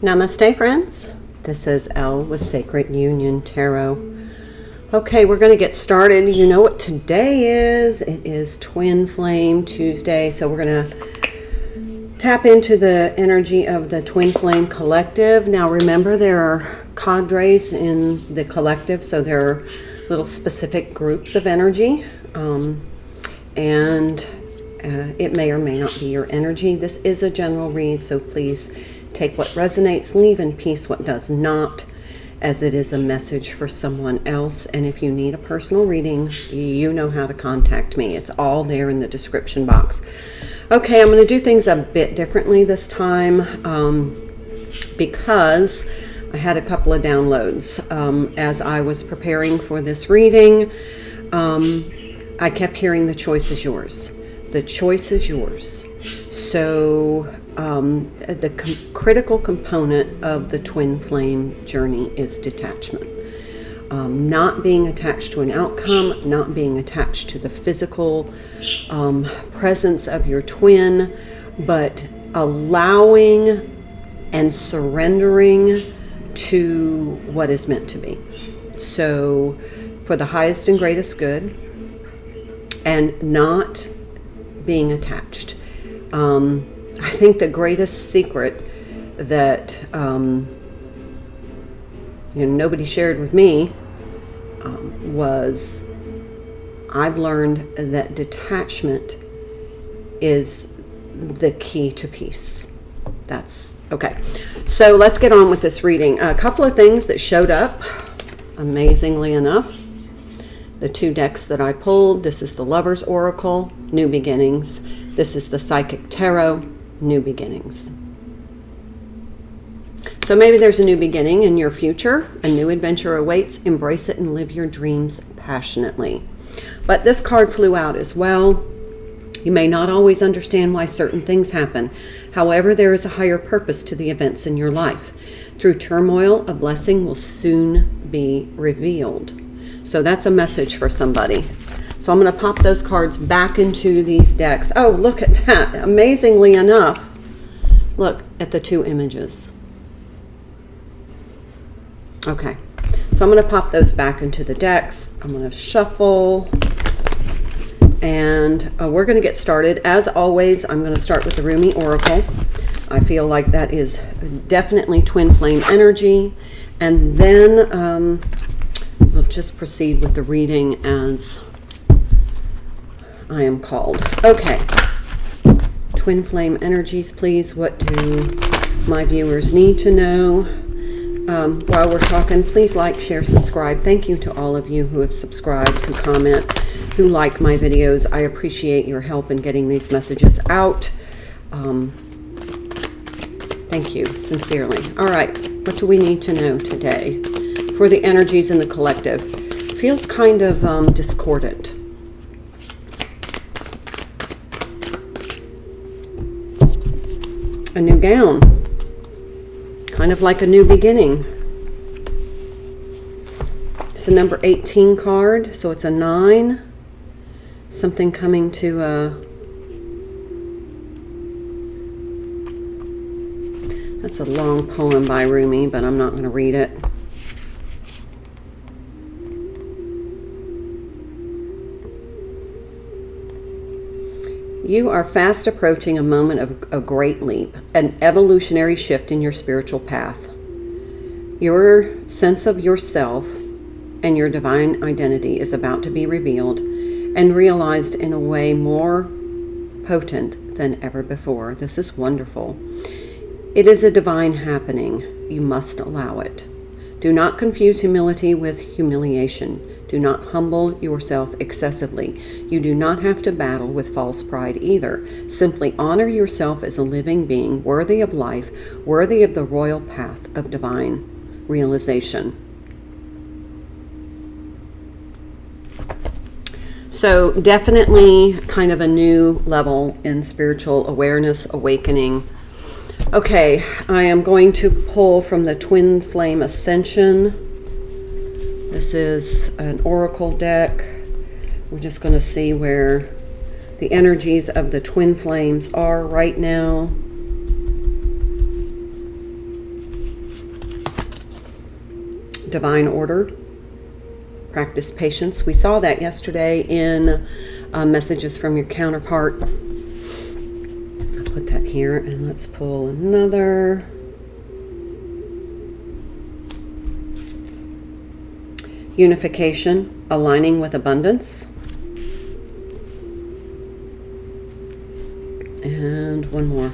Namaste, friends. This is Elle with Sacred Union Tarot. Okay, we're going to get started. You know what today is? It is Twin Flame Tuesday, so we're going to tap into the energy of the Twin Flame Collective. Now remember, there are cadres in the collective, so there are little specific groups of energy, and it may or may not be your energy. This is a general read, so please take what resonates, leave in peace what does not, as it is a message for someone else. And if you need a personal reading, you know how to contact me. It's all there in the description box. Okay, I'm going to do things a bit differently this time because I had a couple of downloads. As I was preparing for this reading, I kept hearing the choice is yours. The choice is yours. So the critical component of the twin flame journey is detachment. Not being attached to an outcome, not being attached to the physical presence of your twin, but allowing and surrendering to what is meant to be. So for the highest and greatest good, and not being attached. I think the greatest secret that nobody shared with me was I've learned that detachment is the key to peace. That's okay. So let's get on with this reading. A couple of things that showed up, amazingly enough. The two decks that I pulled, this is the Lover's Oracle, New Beginnings. This is the Psychic Tarot, New Beginnings. So maybe there's a new beginning in your future. A new adventure awaits. Embrace it and live your dreams passionately. But this card flew out as well. You may not always understand why certain things happen. However, there is a higher purpose to the events in your life. Through turmoil, a blessing will soon be revealed. So that's a message for somebody. So I'm going to pop those cards back into these decks. Oh, look at that. Amazingly enough, look at the two images. Okay, so I'm going to pop those back into the decks. I'm going to shuffle, and we're going to get started. As always, I'm going to start with the Rumi Oracle. I feel like that is definitely twin flame energy. And then we'll just proceed with the reading as I am called. Okay. Twin flame energies, please. What do my viewers need to know? While we're talking, please like, share, subscribe. Thank you to all of you who have subscribed, who comment, who like my videos. I appreciate your help in getting these messages out. Thank you, sincerely. All right, what do we need to know today for the energies in the collective? Feels kind of discordant. A new gown, kind of like a new beginning. It's a number 18 card, so it's a 9. Something coming to that's a long poem by Rumi, but I'm not going to read it. You are fast approaching a moment of a great leap, an evolutionary shift in your spiritual path. Your sense of yourself and your divine identity is about to be revealed and realized in a way more potent than ever before. This is wonderful. It is a divine happening. You must allow it. Do not confuse humility with humiliation. Do not humble yourself excessively. You do not have to battle with false pride either. Simply honor yourself as a living being, worthy of life, worthy of the royal path of divine realization. So definitely kind of a new level in spiritual awareness, awakening. Okay, I am going to pull from the Twin Flame Ascension. This is an oracle deck. We're just going to see where the energies of the twin flames are right now. divine order, practice patience. We saw that yesterday in messages from your counterpart. I'll put that here, and let's pull another. Unification, aligning with abundance. And one more.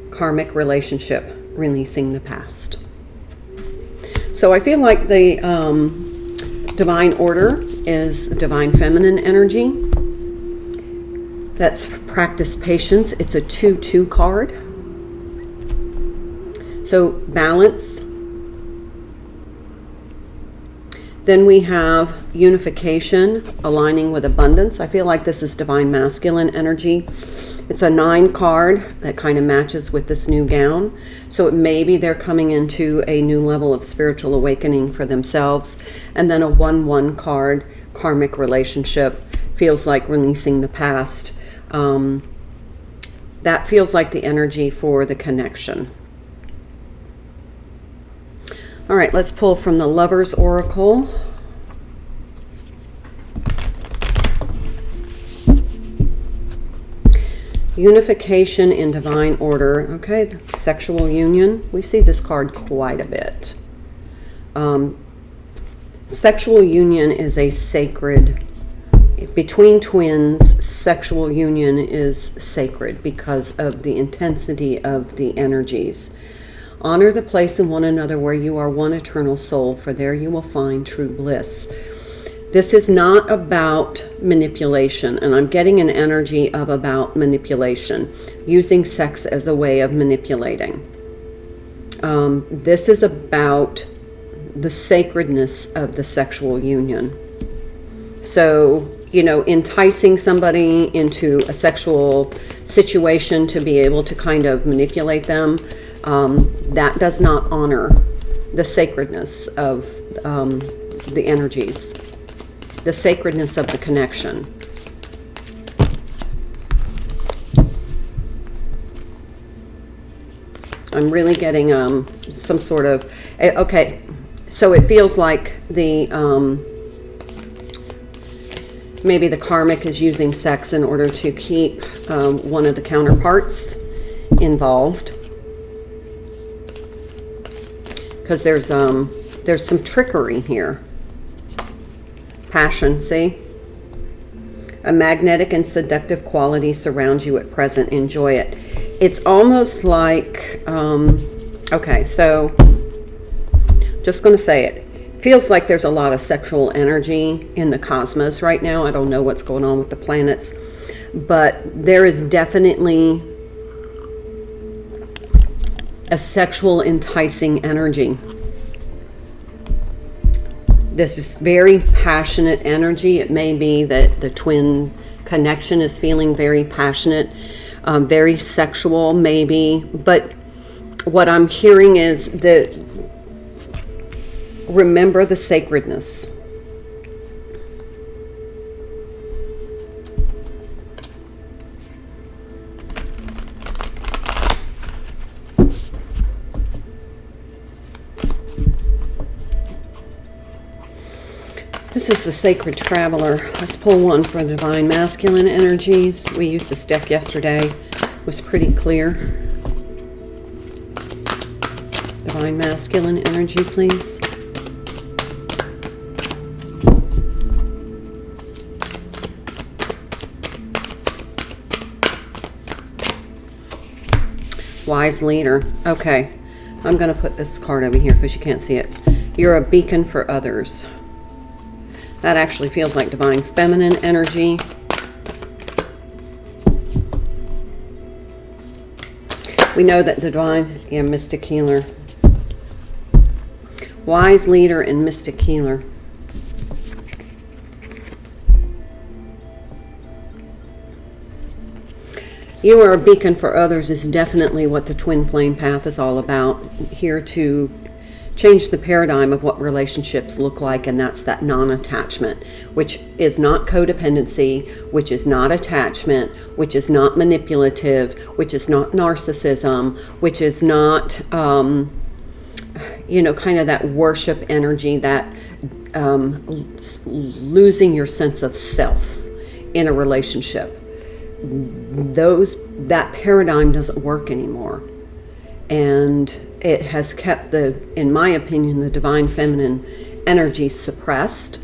Karmic relationship, releasing the past. So I feel like the divine order is divine feminine energy. That's practice patience. It's a 2-2 card. So balance. Then we have unification, aligning with abundance. I feel like this is divine masculine energy. It's a 9 card that kind of matches with this new gown. So maybe they're coming into a new level of spiritual awakening for themselves. And then a 1-1 card, karmic relationship, feels like releasing the past. That feels like the energy for the connection. All right, let's pull from the Lover's Oracle. Unification in divine order. Okay, sexual union. We see this card quite a bit. Sexual union is a sacred, between twins, sexual union is sacred because of the intensity of the energies. Honor the place in one another where you are one eternal soul, for there you will find true bliss. This is not about manipulation, and I'm getting an energy of about manipulation, using sex as a way of manipulating. This is about the sacredness of the sexual union. So, enticing somebody into a sexual situation to be able to kind of manipulate them, that does not honor the sacredness of the energies, the sacredness of the connection. I'm really getting some sort of, okay, so it feels like the maybe the karmic is using sex in order to keep one of the counterparts involved. Because there's some trickery here. Passion, see? A magnetic and seductive quality surrounds you at present. Enjoy it. It's almost like, okay, so just going to say it. Feels like there's a lot of sexual energy in the cosmos right now. I don't know what's going on with the planets, but there is definitely a sexual enticing energy. This is very passionate energy. It may be that the twin connection is feeling very passionate, very sexual maybe, but what I'm hearing is that remember the sacredness. This is the Sacred Traveler. Let's pull one for Divine Masculine energies. We used this deck yesterday. It was pretty clear. Divine Masculine energy, please. Wise Leader. Okay, I'm going to put this card over here because you can't see it. You're a beacon for others. That actually feels like divine feminine energy. We know that the divine, mystic healer. Wise leader and mystic healer. You are a beacon for others is definitely what the twin flame path is all about. Here to change the paradigm of what relationships look like, and that's that non-attachment, which is not codependency, which is not attachment, which is not manipulative, which is not narcissism, which is not, kind of that worship energy, that losing your sense of self in a relationship. That paradigm doesn't work anymore. And it has kept in my opinion, the divine feminine energy suppressed.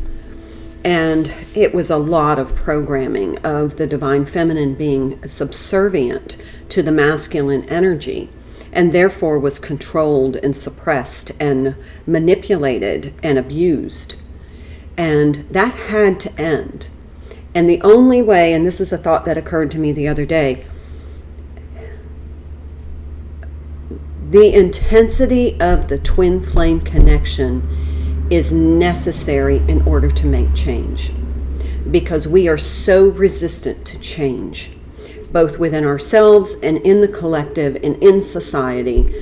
And it was a lot of programming of the divine feminine being subservient to the masculine energy, and therefore was controlled and suppressed and manipulated and abused. And that had to end. And the only way, and this is a thought that occurred to me the other day, the intensity of the twin flame connection is necessary in order to make change, because we are so resistant to change, both within ourselves and in the collective and in society.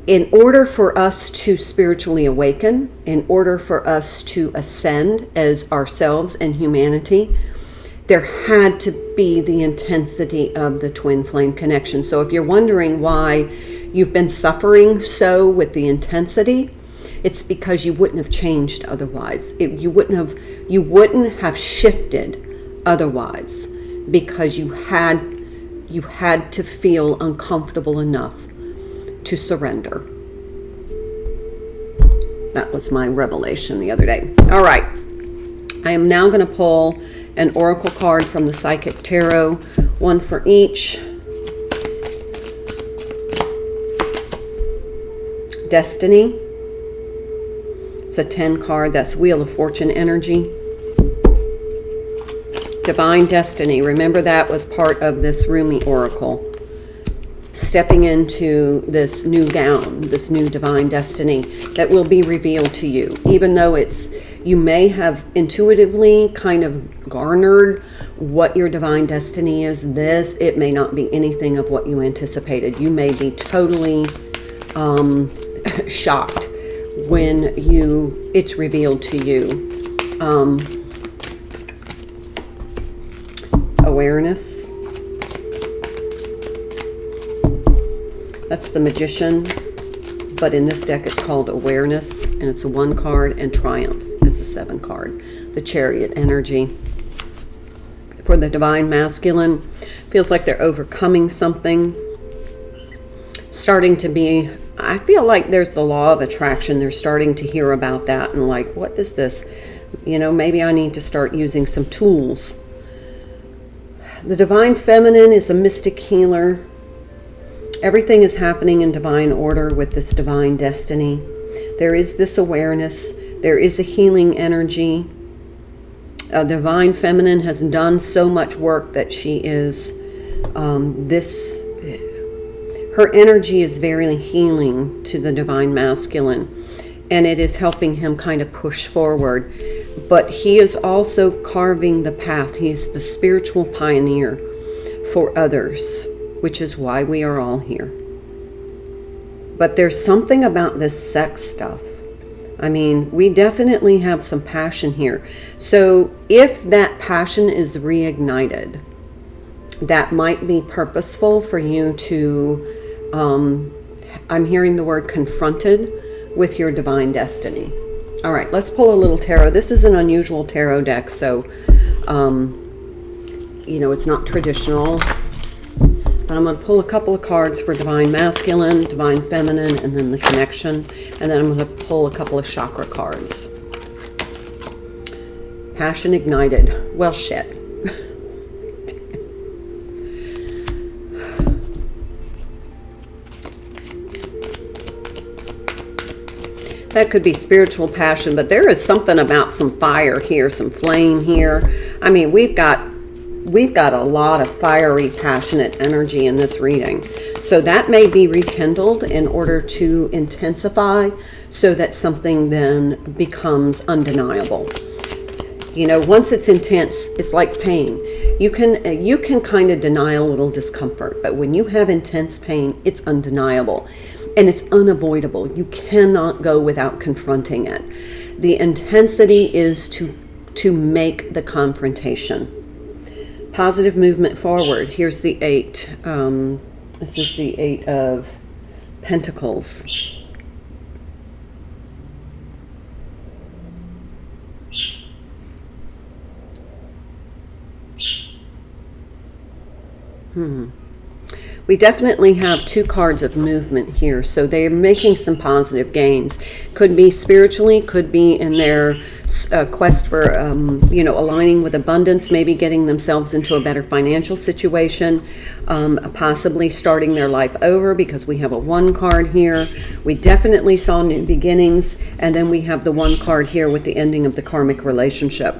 In order for us to spiritually awaken, in order for us to ascend as ourselves and humanity, there had to be the intensity of the twin flame connection. So if you're wondering why you've been suffering so with the intensity, it's because you wouldn't have changed otherwise. You wouldn't have shifted otherwise, because you had to feel uncomfortable enough to surrender. That was my revelation the other day. All right. I am now going to pull an oracle card from the Psychic Tarot, one for each. Destiny. It's a 10 card. That's Wheel of Fortune energy. Divine Destiny. Remember, that was part of this Rumi oracle. Stepping into this new gown, this new divine destiny that will be revealed to you. Even though you may have intuitively kind of garnered what your divine destiny is, it may not be anything of what you anticipated. You may be totally shocked when it's revealed to you. Awareness. That's the Magician, but in this deck it's called Awareness, and it's a 1 card, and Triumph. It's a 7 card. The Chariot energy. For the divine masculine, feels like they're overcoming something. I feel like there's the law of attraction. They're starting to hear about that and like, what is this? Maybe I need to start using some tools. The divine feminine is a mystic healer. Everything is happening in divine order with this divine destiny. There is this awareness. There is a healing energy. A divine feminine has done so much work that she is her energy is very healing to the divine masculine, and it is helping him kind of push forward. But he is also carving the path. He's the spiritual pioneer for others, which is why we are all here. But there's something about this sex stuff. I mean, we definitely have some passion here. So if that passion is reignited, that might be purposeful for you to, I'm hearing the word confronted with your divine destiny. All right, let's pull a little tarot. This is an unusual tarot deck, so, it's not traditional. But I'm going to pull a couple of cards for divine masculine, divine feminine, and then the connection. And then I'm going to pull a couple of chakra cards. Passion ignited. Well, shit. That could be spiritual passion, but there is something about some fire here, some flame here. I mean, we've got a lot of fiery, passionate energy in this reading. So that may be rekindled in order to intensify so that something then becomes undeniable. Once it's intense, it's like pain. You can kind of deny a little discomfort, but when you have intense pain, it's undeniable. And it's unavoidable. You cannot go without confronting it. The intensity is to make the confrontation. Positive movement forward. Here's the 8. This is the 8 of Pentacles. We definitely have 2 cards of movement here, so they're making some positive gains. Could be spiritually, could be in their quest for, aligning with abundance, maybe getting themselves into a better financial situation, possibly starting their life over, because we have a 1 card here. We definitely saw new beginnings, and then we have the 1 card here with the ending of the karmic relationship.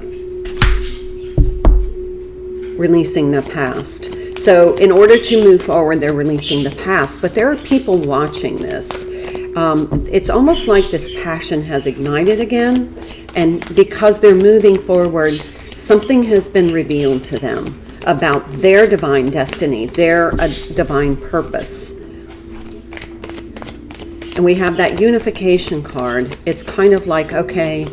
Releasing the past. So in order to move forward, they're releasing the past, but there are people watching this. It's almost like this passion has ignited again, and because they're moving forward, something has been revealed to them about their divine destiny, their divine purpose. And we have that unification card. It's kind of like, okay,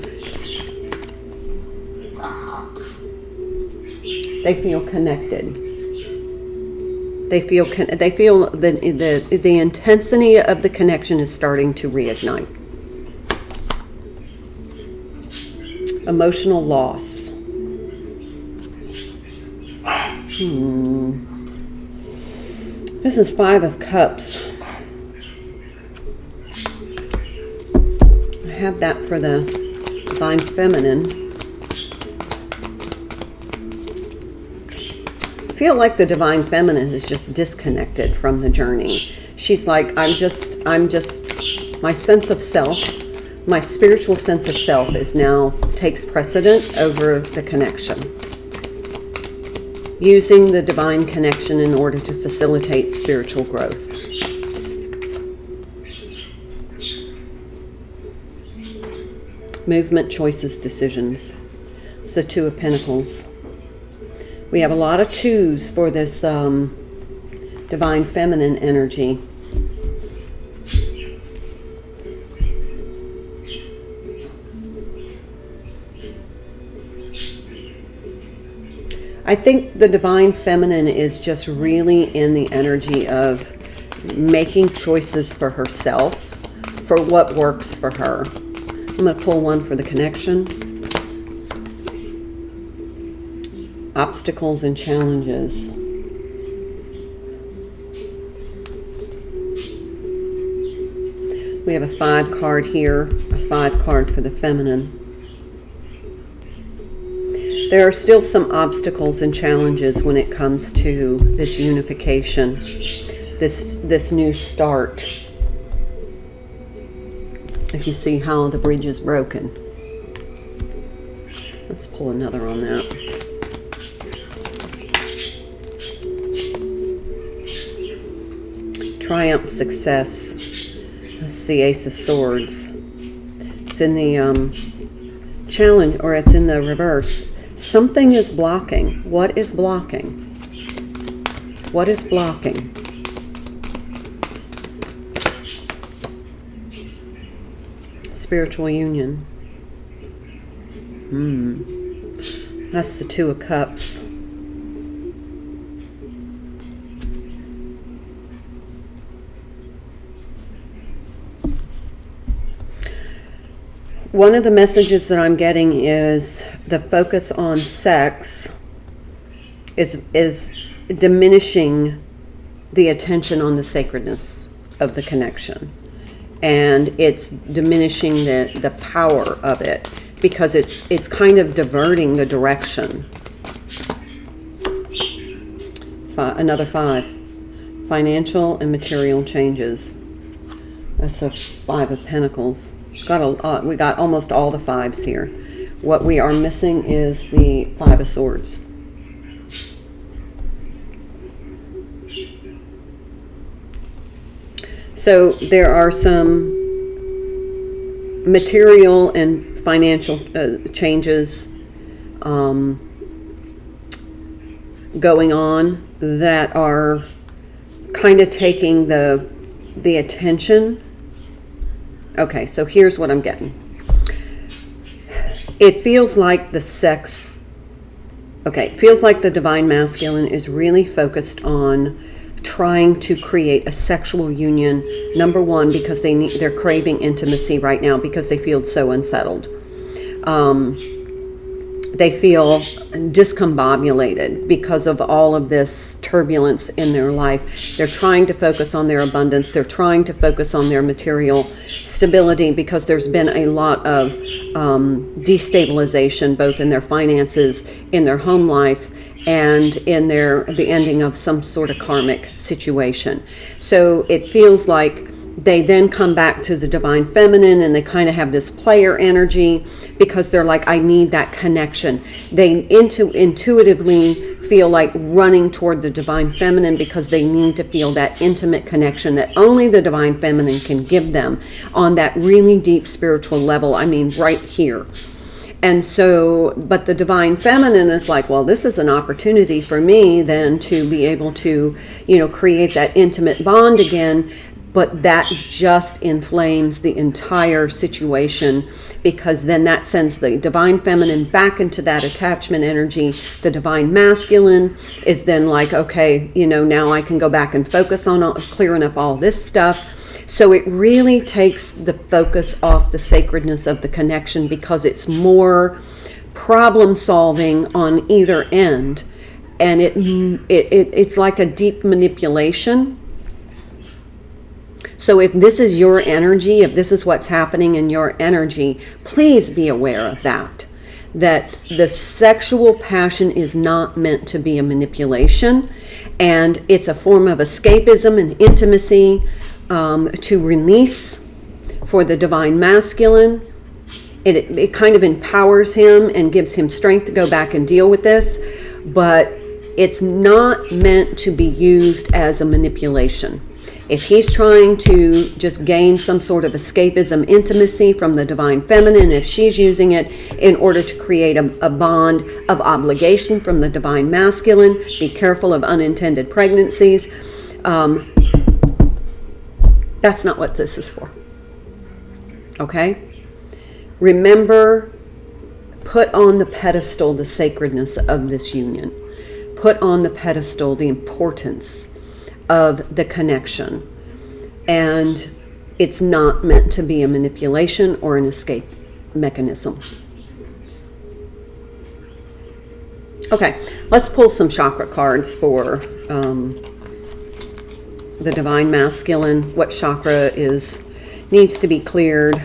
they feel connected. They feel the intensity of the connection is starting to reignite. Emotional loss. This is 5 of Cups. I have that for the Divine Feminine. I feel like the Divine Feminine is just disconnected from the journey. She's like, I'm just, my sense of self, my spiritual sense of self is now takes precedent over the connection. Using the divine connection in order to facilitate spiritual growth. Movement, choices, decisions. It's the 2 of Pentacles. We have a lot of 2s for this Divine Feminine energy. I think the Divine Feminine is just really in the energy of making choices for herself, for what works for her. I'm going to pull 1 for the connection. Obstacles and challenges. We have a 5 card here, a 5 card for the feminine. There are still some obstacles and challenges when it comes to this unification, this new start. If you see how the bridge is broken. Let's pull another on that. Triumph, success. Let's see, Ace of Swords. It's in the challenge, or it's in the reverse. Something is blocking. What is blocking? What is blocking? Spiritual union. That's the 2 of Cups. One of the messages that I'm getting is the focus on sex is diminishing the attention on the sacredness of the connection. And it's diminishing the power of it because it's kind of diverting the direction. Another 5. Financial and material changes. That's a 5 of Pentacles. We got almost all the 5s here. What we are missing is the 5 of Swords. So there are some material and financial changes going on that are kind of taking the attention. Okay, so here's what I'm getting. It feels like the sex, it feels like the divine masculine is really focused on trying to create a sexual union. Number 1, because they're craving intimacy right now because they feel so unsettled. they feel discombobulated because of all of this turbulence in their life. They're trying to focus on their abundance. They're trying to focus on their material stability because there's been a lot of destabilization, both in their finances, in their home life, and in the ending of some sort of karmic situation. So it feels like they then come back to the divine feminine, and they kind of have this player energy because they're like, I need that connection. They intuitively feel like running toward the divine feminine because they need to feel that intimate connection that only the divine feminine can give them on that really deep spiritual level. I mean, right here. And so, but the divine feminine is like, well, this is an opportunity for me then to be able to, create that intimate bond again. But that just inflames the entire situation, because then that sends the divine feminine back into that attachment energy. The divine masculine is then like, okay, now I can go back and focus on clearing up all this stuff. So it really takes the focus off the sacredness of the connection, because it's more problem solving on either end. And it's like a deep manipulation. So if this is your energy, if this is what's happening in your energy, please be aware of that the sexual passion is not meant to be a manipulation, and it's a form of escapism and intimacy to release for the divine masculine. It kind of empowers him and gives him strength to go back and deal with this, but it's not meant to be used as a manipulation. If he's trying to just gain some sort of escapism, intimacy from the divine feminine, if she's using it in order to create a bond of obligation from the divine masculine, be careful of unintended pregnancies. That's not what this is for. Okay? Remember, put on the pedestal the sacredness of this union. Put on the pedestal the importance of the connection, and it's not meant to be a manipulation or an escape mechanism. Okay, let's pull some chakra cards for the divine masculine. What chakra needs to be cleared?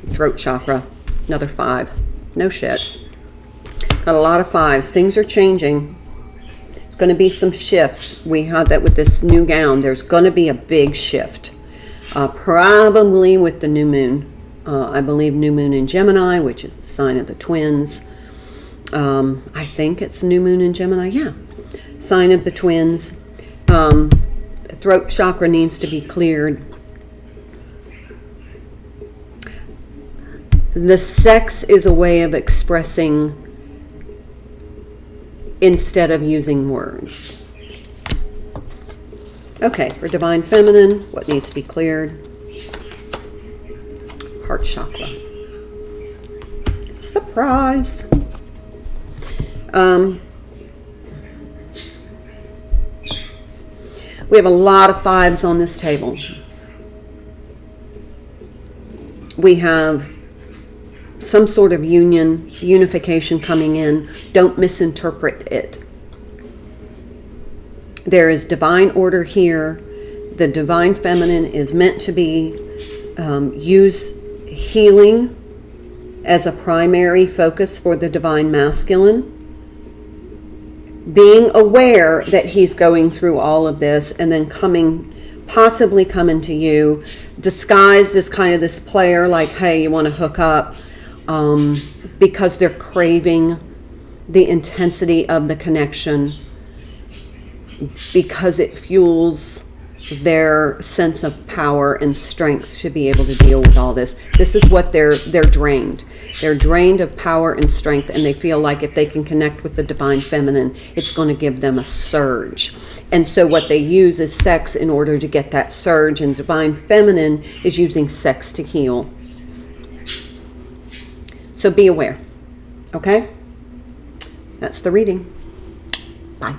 Throat chakra, another 5. No shit. Got a lot of 5s. Things are changing. Going to be some shifts. We had that with this new gown. There's going to be a big shift, probably with the new moon. I believe new moon in Gemini, which is the sign of the twins. I think it's new moon in Gemini. Yeah, sign of the twins. The throat chakra needs to be cleared. The sex is a way of expressing instead of using words. Okay, for divine feminine, what needs to be cleared? Heart chakra. Surprise! We have a lot of 5s on this table. We have some sort of unification coming in. Don't misinterpret it. There is divine order here. The divine feminine is meant to be use healing as a primary focus for the divine masculine. Being aware that he's going through all of this and then possibly coming to you disguised as kind of this player, like, hey, you want to hook up, because they're craving the intensity of the connection, because it fuels their sense of power and strength to be able to deal with all this. This is what they're drained. They're drained of power and strength, and they feel like if they can connect with the divine feminine, it's going to give them a surge. And so what they use is sex in order to get that surge, and divine feminine is using sex to heal. So be aware. Okay? That's the reading. Bye.